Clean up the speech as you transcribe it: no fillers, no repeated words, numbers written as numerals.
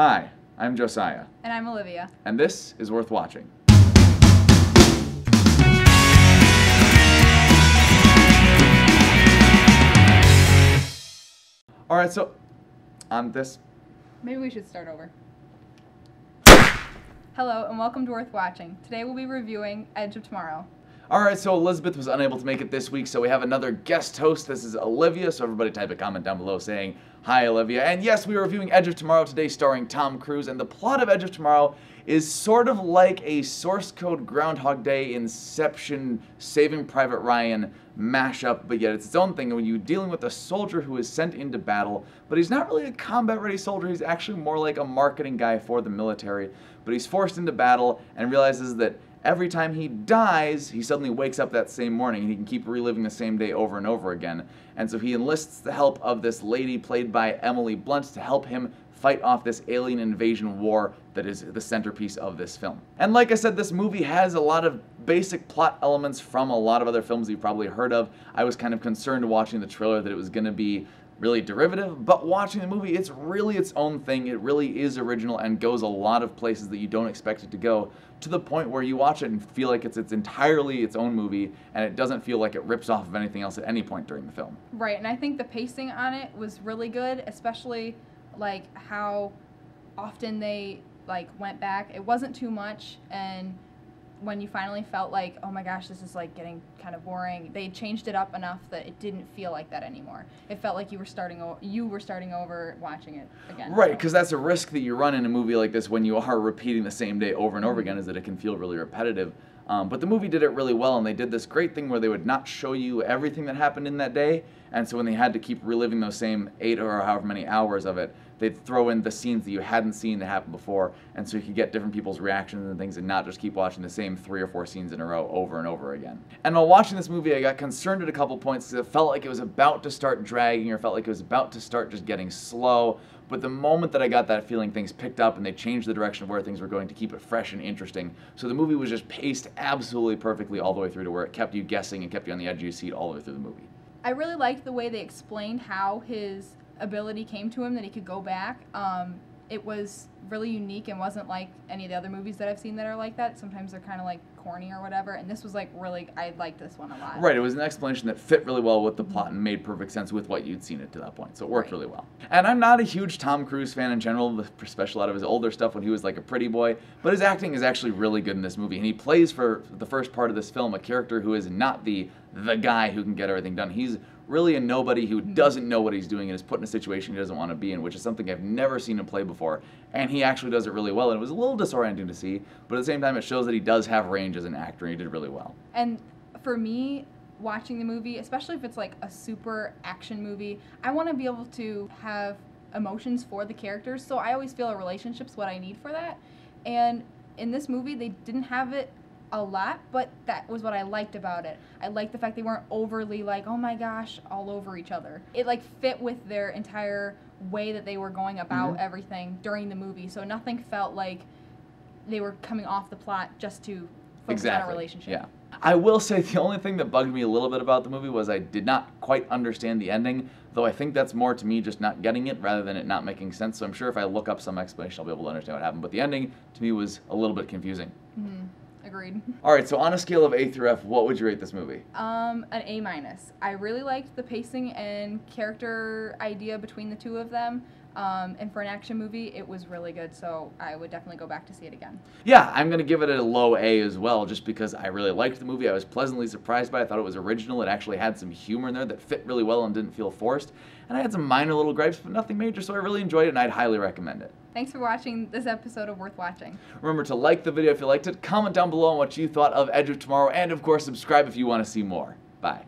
Hi, I'm Josiah. And I'm Olivia. And this is Worth Watching. Alright, so on this... Maybe we should start over. Hello, and welcome to Worth Watching. Today we'll be reviewing Edge of Tomorrow. Alright, so Elizabeth was unable to make it this week, so we have another guest host. This is Olivia, so everybody type a comment down below saying, "Hi, Olivia." And yes, we are reviewing Edge of Tomorrow today, starring Tom Cruise, and the plot of Edge of Tomorrow is sort of like a Source Code Groundhog Day, Inception, Saving Private Ryan mashup, but yet it's its own thing when you're dealing with a soldier who is sent into battle, but he's not really a combat-ready soldier. He's actually more like a marketing guy for the military, but he's forced into battle and realizes that every time he dies, he suddenly wakes up that same morning and he can keep reliving the same day over and over again. And so he enlists the help of this lady played by Emily Blunt to help him fight off this alien invasion war that is the centerpiece of this film. And like I said, this movie has a lot of basic plot elements from a lot of other films you've probably heard of. I was kind of concerned watching the trailer that it was going to be really derivative, but watching the movie, it's really its own thing. It really is original and goes a lot of places that you don't expect it to go, to the point where you watch it and feel like it's entirely its own movie, and it doesn't feel like it rips off of anything else at any point during the film. Right, and I think the pacing on it was really good, especially like how often they went back. It wasn't too much, and when you finally felt like, oh my gosh, this is like getting kind of boring, they changed it up enough that it didn't feel like that anymore. It felt like you were starting over watching it again. Right, because that's a risk that you run in a movie like this when you are repeating the same day over and over again, is that it can feel really repetitive. But the movie did it really well, and they did this great thing where they would not show you everything that happened in that day, and so when they had to keep reliving those same 8 or however many hours of it, they'd throw in the scenes that you hadn't seen that happened before, and so you could get different people's reactions and things and not just keep watching the same 3 or 4 scenes in a row over and over again. And while watching this movie, I got concerned at a couple points because it felt like it was about to start dragging, or felt like it was about to start just getting slow. But the moment that I got that feeling, things picked up and they changed the direction of where things were going to keep it fresh and interesting. So the movie was just paced absolutely perfectly all the way through to where it kept you guessing and kept you on the edge of your seat all the way through the movie. I really liked the way they explained how his ability came to him, that he could go back. It was really unique and wasn't like any of the other movies that I've seen that are like that. Sometimes they're kind of like corny or whatever, and this was like really, I liked this one a lot. Right, it was an explanation that fit really well with the plot and made perfect sense with what you'd seen it to that point, so it worked really well. And I'm not a huge Tom Cruise fan in general, especially a lot of his older stuff when he was like a pretty boy, but his acting is actually really good in this movie, and he plays for the first part of this film a character who is not the guy who can get everything done. He's really a nobody who doesn't know what he's doing and is put in a situation he doesn't want to be in, which is something I've never seen him play before, and he actually does it really well, and it was a little disorienting to see, but at the same time it shows that he does have range as an actor, and he did really well. And for me, watching the movie, especially if it's like a super action movie, I want to be able to have emotions for the characters, so I always feel a relationship's what I need for that, and in this movie they didn't have it a lot, but that was what I liked about it. I liked the fact they weren't overly like, oh my gosh, all over each other. It like fit with their entire way that they were going about everything during the movie, so nothing felt like they were coming off the plot just to focus on a relationship. Yeah. I will say the only thing that bugged me a little bit about the movie was I did not quite understand the ending, though I think that's more to me just not getting it rather than it not making sense, so I'm sure if I look up some explanation I'll be able to understand what happened, but the ending to me was a little bit confusing. Agreed. Alright, so on a scale of A through F, what would you rate this movie? An A-. I really liked the pacing and character idea between the two of them. And for an action movie, it was really good, so I would definitely go back to see it again. Yeah, I'm going to give it a low A as well, just because I really liked the movie. I was pleasantly surprised by it. I thought it was original. It actually had some humor in there that fit really well and didn't feel forced. And I had some minor little gripes, but nothing major, so I really enjoyed it, and I'd highly recommend it. Thanks for watching this episode of Worth Watching. Remember to like the video if you liked it, comment down below on what you thought of Edge of Tomorrow, and of course subscribe if you want to see more. Bye.